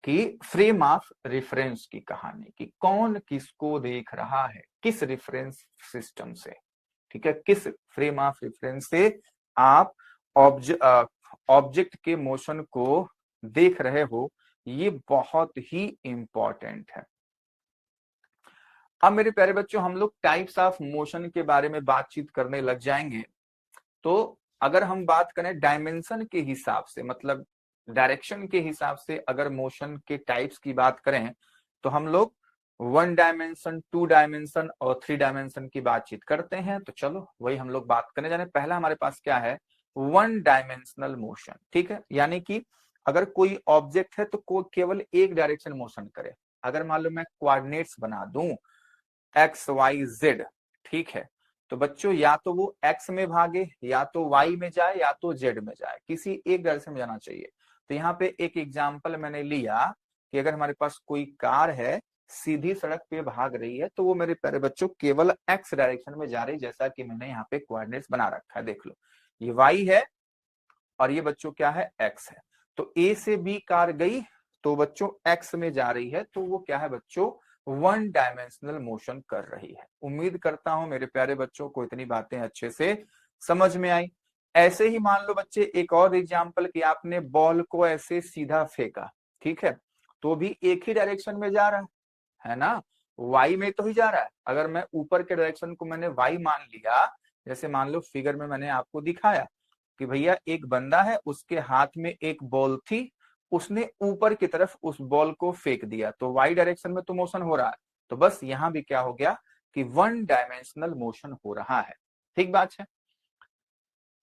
कि फ्रेम ऑफ रेफरेंस की कहानी, कि कौन किसको देख रहा है, किस रेफरेंस सिस्टम से, ठीक है, किस फ्रेम ऑफ रेफरेंस से आप ऑब्जेक्ट के मोशन को देख रहे हो, ये बहुत ही इंपॉर्टेंट है। अब मेरे प्यारे बच्चों हम लोग टाइप्स ऑफ मोशन के बारे में बातचीत करने लग जाएंगे। तो अगर हम बात करें डायमेंशन के हिसाब से, मतलब डायरेक्शन के हिसाब से अगर मोशन के टाइप्स की बात करें, तो हम लोग 1 डायमेंशन, 2 डायमेंशन और 3 डायमेंशन की बातचीत करते हैं। तो चलो वही हम लोग बात करने जाने। पहला हमारे पास क्या है, 1 डायमेंशनल मोशन। ठीक है, यानी कि अगर कोई ऑब्जेक्ट है तो कोई केवल एक डायरेक्शन मोशन करे। अगर मान लो मैं कोऑर्डिनेट्स बना दूं x y z, ठीक है, तो बच्चों या तो वो एक्स में भागे, या तो वाई में जाए, या तो जेड में जाए, किसी एक डायरेक्शन में जाना चाहिए। तो यहाँ पे एक एग्जाम्पल मैंने लिया कि अगर हमारे पास कोई कार है, सीधी सड़क पे भाग रही है, तो वो मेरे प्यारे बच्चों केवल एक्स डायरेक्शन में जा रही है, जैसा कि मैंने यहाँ पे कोऑर्डिनेट्स बना रखा है, देख लो। ये वाई है और ये बच्चों क्या है, एक्स है। तो ए से बी कार गई, तो बच्चों एक्स में जा रही है, तो वो क्या है बच्चों, वन डायमेंशनल मोशन कर रही है। उम्मीद करता हूं मेरे प्यारे बच्चों को इतनी बातें अच्छे से समझ में आई। ऐसे ही मान लो बच्चे एक और एग्जाम्पल कि आपने बॉल को ऐसे सीधा फेंका, ठीक है, तो भी एक ही डायरेक्शन में जा रहा है ना, वाई में तो ही जा रहा है। अगर मैं ऊपर के डायरेक्शन को मैंने वाई मान लिया, जैसे मान लो फिगर में मैंने आपको दिखाया कि भैया एक बंदा है, उसके हाथ में एक बॉल थी, उसने ऊपर की तरफ उस बॉल को फेंक दिया, तो वाई डायरेक्शन में तो मोशन हो रहा है। तो बस यहां भी क्या हो गया कि वन डायमेंशनल मोशन हो रहा है। ठीक बात है।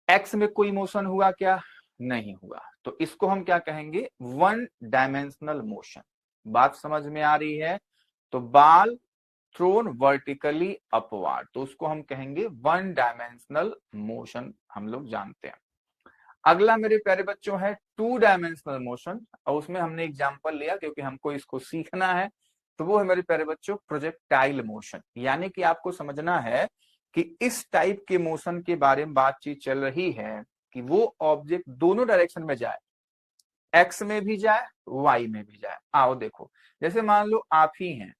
एक्स में कोई मोशन हुआ क्या, नहीं हुआ, तो इसको हम क्या कहेंगे, वन डायमेंशनल मोशन। बात समझ में आ रही है। तो बाल थ्रोन वर्टिकली अपवार्ड, तो उसको हम कहेंगे वन डायमेंशनल मोशन, हम लोग जानते हैं। अगला मेरे प्यारे बच्चों है टू डायमेंशनल मोशन, और उसमें हमने एग्जांपल लिया क्योंकि हमको इसको सीखना है। तो वो है मेरे प्यारे बच्चों प्रोजेक्टाइल मोशन, यानी कि आपको समझना है कि इस टाइप के मोशन के बारे में बातचीत चल रही है कि वो ऑब्जेक्ट दोनों डायरेक्शन में जाए, एक्स में भी जाए, वाई में भी जाए। आओ देखो, जैसे मान लो आप ही हैं,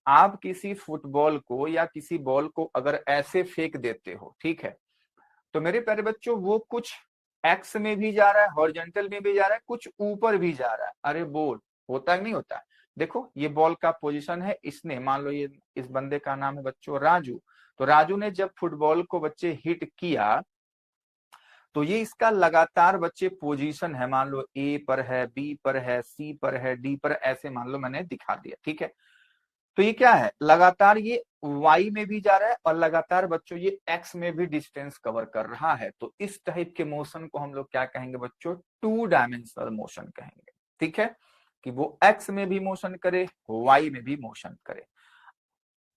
आप किसी फुटबॉल को या किसी बॉल को अगर ऐसे फेंक देते हो, ठीक है, तो मेरे प्यारे बच्चों वो कुछ एक्स में भी जा रहा है, हॉरिजॉन्टल में भी जा रहा है, कुछ ऊपर भी जा रहा है। अरे बोल, होता है नहीं होता है। देखो ये बॉल का पोजीशन है, इसने मान लो ये इस बंदे का नाम है बच्चों राजू, तो राजू ने जब फुटबॉल को बच्चे हिट किया, तो ये इसका लगातार बच्चे पोजीशन है, मान लो ए पर है, बी पर है, सी पर है, डी पर, ऐसे मान लो मैंने दिखा दिया, ठीक है। तो ये क्या है, लगातार ये y में भी जा रहा है और लगातार बच्चों ये x में भी डिस्टेंस कवर कर रहा है। तो इस टाइप के मोशन को हम लोग क्या कहेंगे बच्चों, टू डायमेंशनल मोशन कहेंगे। ठीक है, कि वो x में भी मोशन करे, y में भी मोशन करे।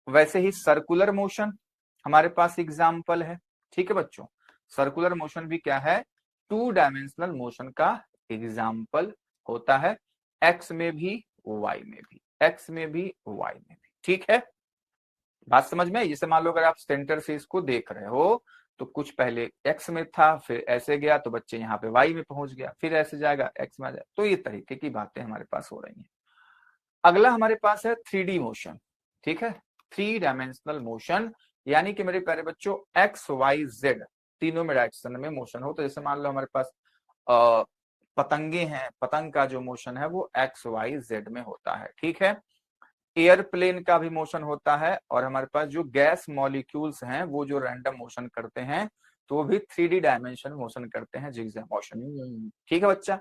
वैसे ही सर्कुलर मोशन हमारे पास एग्जाम्पल है। ठीक है बच्चों, सर्कुलर मोशन भी क्या है, टू डायमेंशनल मोशन का एग्जाम्पल होता है, एक्स में भी वाई में भी, एक्स में भी वाई में भी। ठीक है, बात समझ में। जैसे मान लो अगर आप सेंटर से इसको देख रहे हो, तो कुछ पहले एक्स में था, फिर ऐसे गया तो बच्चे यहाँ पे वाई में पहुंच गया, फिर ऐसे जाएगा एक्स में आ जाए। तो ये तरीके की बातें हमारे पास हो रही हैं। अगला हमारे पास है 3D मोशन। ठीक है, थ्री डायमेंशनल मोशन, यानी कि मेरे प्यारे बच्चों एक्स वाई जेड तीनों में डायरेक्शन में मोशन हो। तो जैसे मान लो हमारे पास पतंगे हैं, पतंग का जो मोशन है वो एक्स वाई जेड में होता है। ठीक है, एयरप्लेन का भी मोशन होता है, और हमारे पास जो गैस मॉलिक्यूल्स हैं वो जो रैंडम मोशन करते हैं, तो वो भी 3D डायमेंशन मोशन करते हैं, जिगजैग मोशन। ठीक है बच्चा,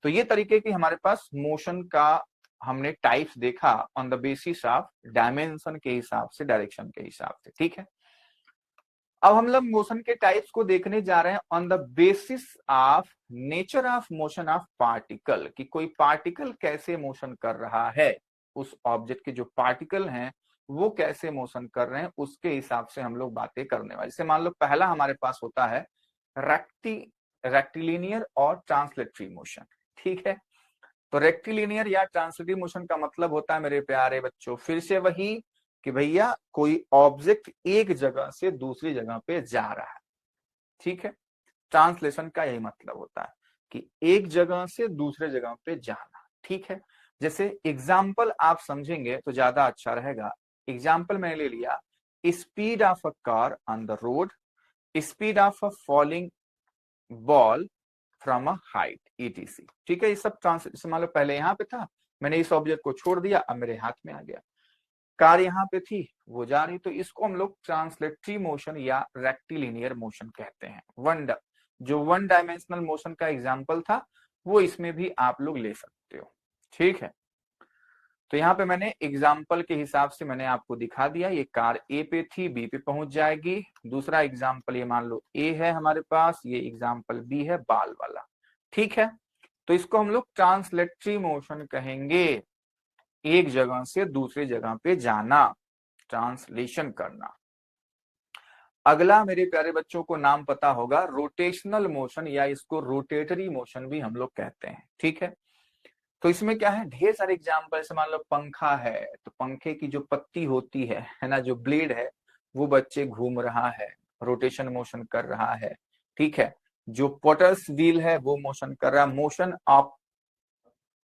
तो ये तरीके की हमारे पास मोशन का हमने टाइप्स देखा on the basis of dimension के हिसाब से, डायरेक्शन के हिसाब से। ठीक है, अब हम लोग मोशन के टाइप्स को देखने जा रहे हैं on the basis of nature of motion of particle, कि कोई पार्टिकल कैसे मोशन कर रहा है, उस ऑब्जेक्ट के जो पार्टिकल हैं वो कैसे मोशन कर रहे हैं, उसके हिसाब से हम लोग बातें करने वाले। जैसे मान लो पहला हमारे पास होता है रेक्टिलिनियर और ट्रांसलेटरी मोशन। ठीक है, तो रेक्टिलिनियर या ट्रांसलेटरी मोशन का मतलब होता है मेरे प्यारे बच्चों, फिर से वही कि भैया कोई ऑब्जेक्ट एक जगह से दूसरी जगह पे जा रहा है। ठीक है, ट्रांसलेशन का यही मतलब होता है कि एक जगह से दूसरे जगह पे जाना। ठीक है, जैसे एग्जाम्पल आप समझेंगे तो ज्यादा अच्छा रहेगा। एग्जाम्पल मैंने ले लिया, speed of a car on the road, speed of a falling ball from a height, etc. ठीक है, ये सब ट्रांसलेशन, मान लो पहले यहाँ पे था, मैंने इस ऑब्जेक्ट को छोड़ दिया, अब मेरे हाथ में आ गया, कार यहाँ पे थी, वो जा रही, तो इसको हम लोग ट्रांसलेटरी मोशन या रेक्टिलिनियर मोशन कहते हैं। जो वन डायमेंशनल मोशन का एग्जाम्पल था वो इसमें भी आप लोग ले सकते हो। ठीक है, तो यहाँ पे मैंने एग्जाम्पल के हिसाब से मैंने आपको दिखा दिया, ये कार ए पे थी, बी पे पहुंच जाएगी। दूसरा एग्जाम्पल, ये मान लो ए है हमारे पास, ये एग्जाम्पल बी है बाल वाला। ठीक है, तो इसको हम लोग ट्रांसलेटरी मोशन कहेंगे, एक जगह से दूसरी जगह पे जाना, ट्रांसलेशन करना। अगला मेरे प्यारे बच्चों को नाम पता होगा रोटेशनल मोशन, या इसको रोटेटरी मोशन भी हम लोग कहते हैं। ठीक है, तो इसमें क्या है, ढेर सारे एग्जाम्पल, जैसे मान लो पंखा है, तो पंखे की जो पत्ती होती है ना, जो ब्लेड है, वो बच्चे घूम रहा है, रोटेशन मोशन कर रहा है। ठीक है, जो पोटर्स व्हील है वो मोशन कर रहा है, मोशन ऑफ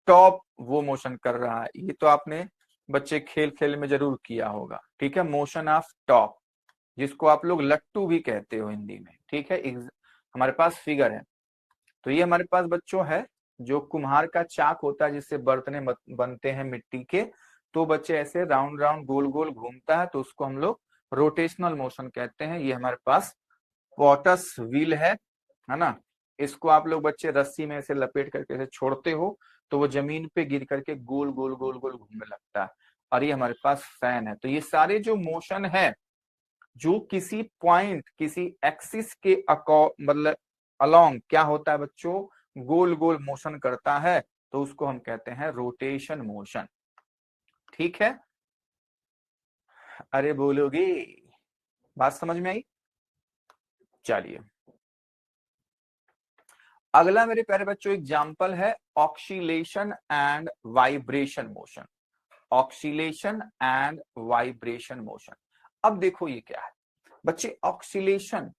टॉप वो मोशन कर रहा है। ये तो आपने बच्चे खेल खेल में जरूर किया होगा। ठीक है, मोशन ऑफ टॉप, जिसको आप लोग लट्टू भी कहते हो हिंदी में। ठीक है, हमारे पास फिगर है, तो ये हमारे पास बच्चों है जो कुम्हार का चाक होता है, जिससे बर्तने बनते हैं मिट्टी के। तो बच्चे ऐसे राउंड राउंड गोल गोल घूमता है, तो उसको हम लोग रोटेशनल मोशन कहते हैं। ये हमारे पास पॉटस व्हील है ना, इसको आप लोग बच्चे रस्सी में ऐसे लपेट करके ऐसे छोड़ते हो, तो वो जमीन पे गिर करके गोल गोल गोल गोल घूमने लगता है। और ये हमारे पास फैन है। तो ये सारे जो मोशन है, जो किसी पॉइंट, किसी एक्सिस के मतलब अलोंग क्या होता है बच्चों, गोल गोल मोशन करता है, तो उसको हम कहते हैं रोटेशन मोशन। ठीक है, अरे बोलोगे, बात समझ में आई? चलिए, अगला मेरे प्यारे बच्चों एग्जाम्पल है oscillation and vibration motion. Oscillation and vibration motion. अब देखो ये क्या है बच्चे, ऑक्सीलेशन,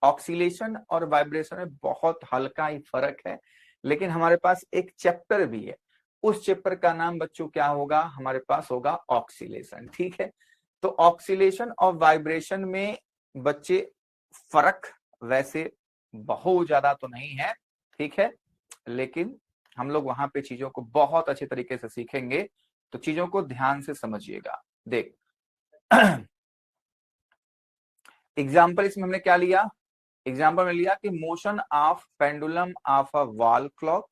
ऑक्सीलेशन और वाइब्रेशन में बहुत हल्का ही फर्क है, लेकिन हमारे पास एक चैप्टर भी है। उस चैप्टर का नाम बच्चों क्या होगा, हमारे पास होगा ऑक्सीलेशन। ठीक है, तो ऑक्सीलेशन और वाइब्रेशन में बच्चे फर्क वैसे बहुत ज्यादा तो नहीं है। ठीक है, लेकिन हम लोग वहां पे चीजों को बहुत अच्छे तरीके से सीखेंगे, तो चीजों को ध्यान से समझिएगा। देख एग्जाम्पल इसमें हमने क्या लिया, एग्जाम्पल में लिया कि motion of pendulum of a wall clock,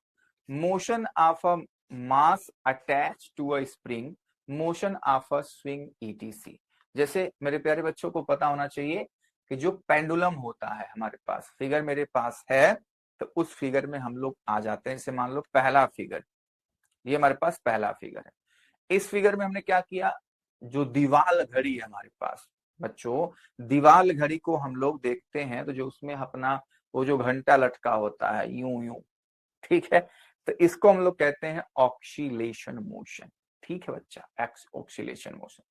motion of a mass attach to a spring, motion of a swing etc. जैसे मेरे प्यारे बच्चों को पता होना चाहिए कि जो पेंडुलम होता है हमारे पास, फिगर मेरे पास है, तो उस फिगर में हम लोग आ जाते हैं। जैसे मान लो पहला फिगर, ये हमारे पास पहला फिगर है। इस फिगर में हमने क्या किया, जो दीवाल घड़ी है हमारे पास बच्चों, दीवाल घड़ी को हम लोग देखते हैं, तो जो उसमें अपना वो जो घंटा लटका होता है यूं यूं, ठीक है, तो इसको हम लोग कहते हैं ऑक्सीलेशन मोशन। ठीक है बच्चा, ऑक्सीलेशन मोशन।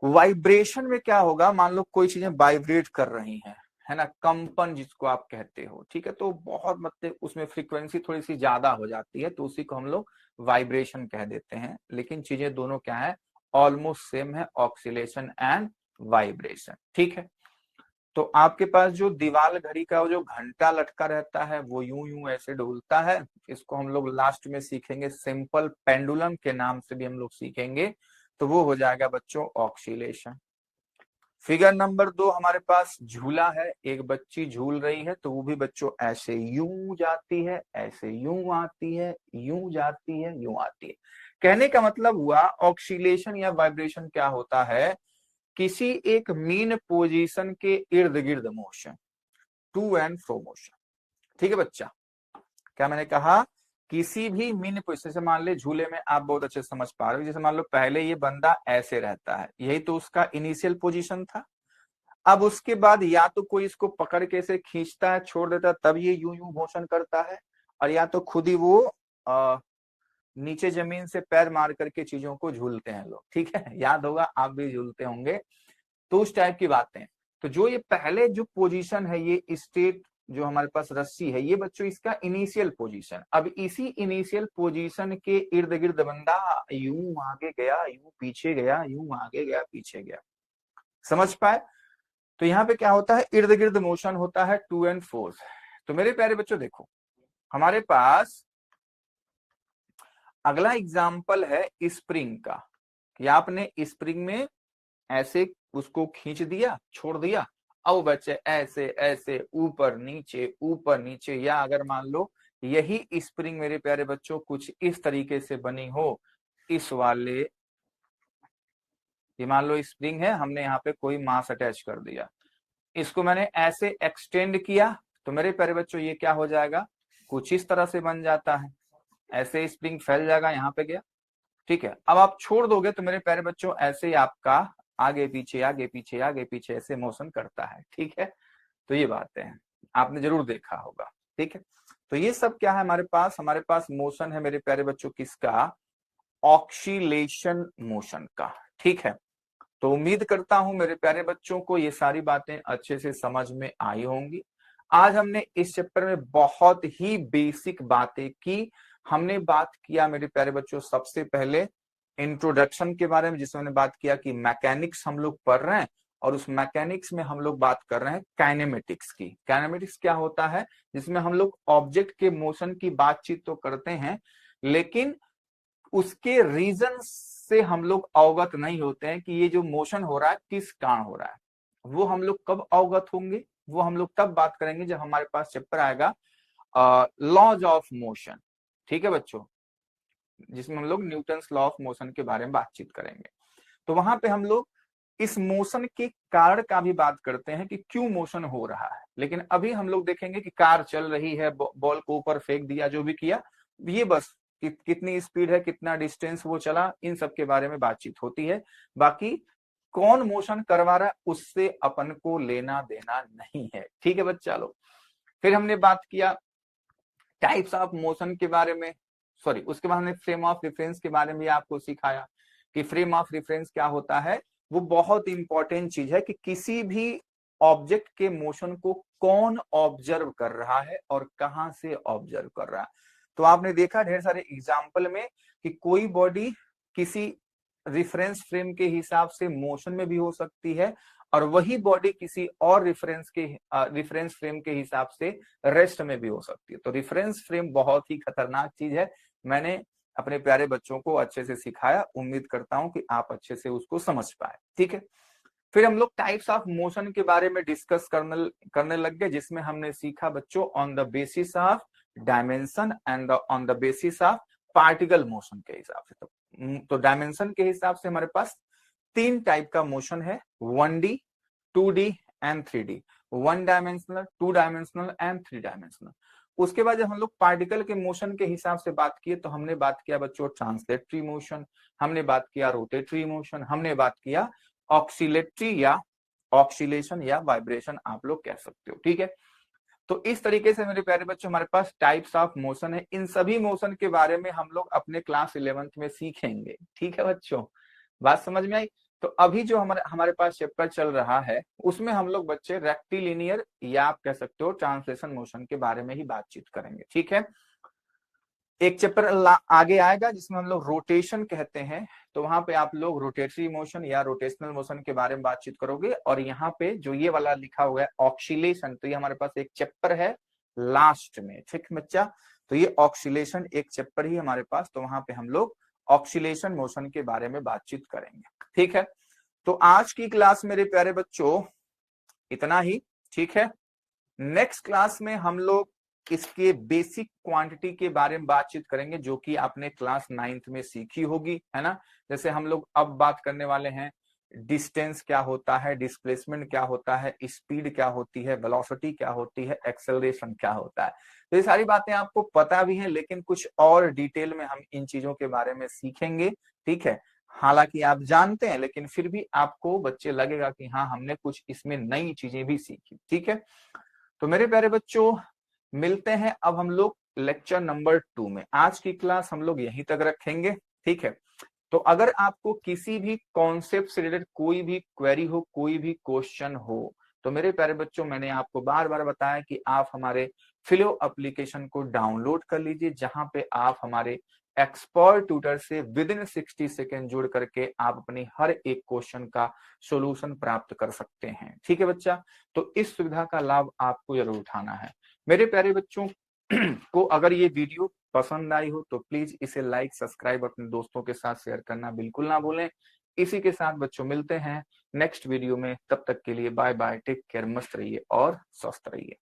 वाइब्रेशन में क्या होगा, मान लो कोई चीजें वाइब्रेट कर रही हैं, है ना, कंपन जिसको आप कहते हो। ठीक है, तो बहुत मतलब उसमें फ्रीक्वेंसी थोड़ी सी ज्यादा हो जाती है, तो उसी को हम लोग वाइब्रेशन कह देते हैं। लेकिन चीजें दोनों क्या है, ऑलमोस्ट सेम है, ऑक्सीलेशन एंड वाइब्रेशन। ठीक है, तो आपके पास जो दीवाल घड़ी का जो घंटा लटका रहता है वो यूं यूं ऐसे डोलता है, इसको हम लोग लास्ट में सीखेंगे, सिंपल पेंडुलम के नाम से भी हम लोग सीखेंगे, तो वो हो जाएगा बच्चों ऑक्सीलेशन। फिगर नंबर 2 हमारे पास झूला है, एक बच्ची झूल रही है, तो वो भी बच्चों ऐसे यूं जाती है, ऐसे यूं आती है, यूं जाती है, यूं आती है। कहने का मतलब हुआ ऑक्सीलेशन या वाइब्रेशन क्या होता है, किसी एक मीन पोजीशन के इर्द गिर्द motion, to and fro motion. ठीक है बच्चा, क्या मैंने कहा, किसी भी मीन पोजीशन से, मान ले झूले में आप बहुत अच्छे से समझ पा रहे हो, जैसे मान लो पहले ये बंदा ऐसे रहता है, यही तो उसका इनिशियल पोजीशन था। अब उसके बाद या तो कोई इसको पकड़ के ऐसे खींचता है, छोड़ देता है, तब ये यूं यूं मोशन करता है, और या तो खुद ही वो नीचे जमीन से पैर मार करके चीजों को झूलते हैं लोग। ठीक है, याद होगा, आप भी झूलते होंगे, तो उस टाइप की बातें। तो जो ये पहले जो पोजीशन है, ये स्टेट जो हमारे पास रस्सी है, ये बच्चों इसका इनिशियल पोजीशन। अब इसी इनिशियल पोजीशन के इर्द गिर्द बंदा यूं आगे गया, यूं पीछे गया, यूं आगे गया, पीछे गया। समझ पाए? तो यहाँ पे क्या होता है, इर्द गिर्द मोशन होता है, टू एंड फोर्स। तो मेरे प्यारे बच्चों देखो, हमारे पास अगला एग्जाम्पल है स्प्रिंग का, कि आपने स्प्रिंग में ऐसे उसको खींच दिया, छोड़ दिया, अब बच्चे ऐसे ऐसे ऊपर नीचे, या अगर मान लो यही स्प्रिंग मेरे प्यारे बच्चों कुछ इस तरीके से बनी हो, इस वाले, ये मान लो स्प्रिंग है, हमने यहाँ पे कोई मास अटैच कर दिया, इसको मैंने ऐसे एक्सटेंड किया, तो मेरे प्यारे बच्चों ये क्या हो जाएगा, कुछ इस तरह से बन जाता है, ऐसे स्प्रिंग फैल जाएगा, यहाँ पे गया। ठीक है, अब आप छोड़ दोगे तो मेरे प्यारे बच्चों ऐसे ही आपका आगे पीछे आगे पीछे आगे पीछे ऐसे मोशन करता है। ठीक है, तो ये बातें हैं, आपने जरूर देखा होगा। ठीक है, तो ये सब क्या है हमारे पास मोशन है मेरे प्यारे बच्चों, किसका? ऑक्सीलेशन मोशन का। ठीक है, तो उम्मीद करता हूं मेरे प्यारे बच्चों को ये सारी बातें अच्छे से समझ में आई होंगी। आज हमने इस चैप्टर में बहुत ही बेसिक बातें की। हमने बात किया मेरे प्यारे बच्चों सबसे पहले इंट्रोडक्शन के बारे में, जिसमें हमने बात किया कि मैकेनिक्स हम लोग पढ़ रहे हैं, और उस मैकेनिक्स में हम लोग बात कर रहे हैं काइनेमेटिक्स की। काइनेमेटिक्स क्या होता है? जिसमें हम लोग ऑब्जेक्ट के मोशन की बातचीत तो करते हैं, लेकिन उसके रीजन से हम लोग अवगत नहीं होते हैं कि ये जो मोशन हो रहा है किस कारण हो रहा है। वो हम लोग कब अवगत होंगे? वो हम लोग तब बात करेंगे जब हमारे पास चैप्टर आएगा लॉज ऑफ मोशन। ठीक है बच्चों, जिसमें हम लोग न्यूटन्स लॉ ऑफ मोशन के बारे में बातचीत करेंगे। तो वहां पे हम लोग इस मोशन के कारण का भी बात करते हैं कि क्यों मोशन हो रहा है। लेकिन अभी हम लोग देखेंगे कि कार चल रही है, बॉल को ऊपर फेंक दिया, जो भी किया, ये बस कितनी स्पीड है, कितना डिस्टेंस वो चला, इन सब के बारे में बातचीत होती है। बाकी कौन मोशन करवा रहा है उससे अपन को लेना देना नहीं है। ठीक है बच्चा लोग। फिर हमने बात किया टाइप्स ऑफ मोशन के बारे में, सॉरी, उसके बाद हमने फ्रेम ऑफ रेफरेंस के बारे में आपको सिखाया कि फ्रेम ऑफ रेफरेंस क्या होता है। वो बहुत इंपॉर्टेंट चीज है कि किसी भी ऑब्जेक्ट के मोशन को कौन ऑब्जर्व कर रहा है और कहां से ऑब्जर्व कर रहा है। तो आपने देखा ढेर सारे एग्जाम्पल में कि कोई बॉडी किसी रिफरेंस फ्रेम के हिसाब से मोशन में भी हो सकती है, और वही बॉडी किसी और रिफरेंस फ्रेम के हिसाब से रेस्ट में भी हो सकती है। तो रिफरेंस फ्रेम बहुत ही खतरनाक चीज है। मैंने अपने प्यारे बच्चों को अच्छे से सिखाया, उम्मीद करता हूं कि आप अच्छे से उसको समझ पाए। ठीक है, फिर हम लोग टाइप्स ऑफ मोशन के बारे में डिस्कस करने लग गए, जिसमें हमने सीखा बच्चों on the basis of dimension and on the basis of particle motion के हिसाब से। तो डायमेंशन के हिसाब से हमारे पास 3 टाइप का मोशन है, 1D, 2D and 3D। 1 dimensional, 2 dimensional and 3 dimensional. उसके बाद जब हम लोग पार्टिकल के मोशन के हिसाब से बात किए, तो हमने बात किया बच्चों ट्रांसलेटरी मोशन, हमने बात किया रोटेटरी मोशन, हमने बात किया ऑक्सीलेटरी या ऑक्सीलेशन या वाइब्रेशन, आप लोग कह सकते हो। ठीक है, तो इस तरीके से मेरे प्यारे बच्चों हमारे पास टाइप्स ऑफ मोशन है। इन सभी मोशन के बारे में हम लोग अपने क्लास 11th में सीखेंगे। ठीक है बच्चों, बात समझ में आई? तो अभी जो हमारे पास चैप्टर चल रहा है, उसमें हम लोग बच्चे रेक्टिलिनियर या आप कह सकते हो ट्रांसलेशन मोशन के बारे में ही बातचीत करेंगे। ठीक है, एक चैप्टर आगे आएगा जिसमें हम लोग रोटेशन कहते हैं, तो वहां पे आप लोग रोटेटरी मोशन या रोटेशनल मोशन के बारे में बातचीत करोगे। और यहाँ पे जो ये वाला लिखा हुआ है ऑक्सीलेशन, तो ये हमारे पास एक चैप्टर है लास्ट में। ठीक बच्चा, तो ये ऑक्सीलेशन एक चैप्टर ही हमारे पास, तो वहां पे हम लोग ऑक्सीलेशन मोशन के बारे में बातचीत करेंगे। ठीक है, तो आज की क्लास मेरे प्यारे बच्चों इतना ही। ठीक है, नेक्स्ट क्लास में हम लोग इसके बेसिक क्वांटिटी के बारे में बातचीत करेंगे, जो कि आपने क्लास 9th में सीखी होगी, है ना। जैसे हम लोग अब बात करने वाले हैं डिस्टेंस क्या होता है, डिस्प्लेसमेंट क्या होता है, स्पीड क्या होती है, वेलोसिटी क्या होती है, एक्सेलरेशन क्या होता है। तो ये सारी बातें आपको पता भी है, लेकिन कुछ और डिटेल में हम इन चीजों के बारे में सीखेंगे। ठीक है, हालांकि आप जानते हैं, लेकिन फिर भी आपको बच्चे लगेगा कि हाँ हमने कुछ इसमें नई चीजें भी सीखी। ठीक है, तो मेरे प्यारे बच्चों मिलते हैं अब हम लोग लेक्चर नंबर 2 में। आज की क्लास हम लोग यहीं तक रखेंगे। ठीक है, तो अगर आपको किसी भी कॉन्सेप्ट से रिलेटेड कोई भी क्वेरी हो, कोई भी क्वेश्चन हो, तो मेरे प्यारे बच्चों मैंने आपको बार बार बताया कि आप हमारे फिलो एप्लीकेशन को डाउनलोड कर लीजिए, जहां पे आप हमारे एक्सपर्ट ट्यूटर से विद इन 60 सेकेंड जुड़ करके आप अपनी हर एक क्वेश्चन का सॉल्यूशन प्राप्त कर सकते हैं। ठीक है बच्चा, तो इस सुविधा का लाभ आपको जरूर उठाना है। मेरे प्यारे बच्चों को अगर ये वीडियो पसंद आई हो तो प्लीज इसे लाइक, सब्सक्राइब, अपने दोस्तों के साथ शेयर करना बिल्कुल ना भूलें। इसी के साथ बच्चों मिलते हैं नेक्स्ट वीडियो में, तब तक के लिए बाय बाय, टेक केयर, मस्त रहिए और स्वस्थ रहिए।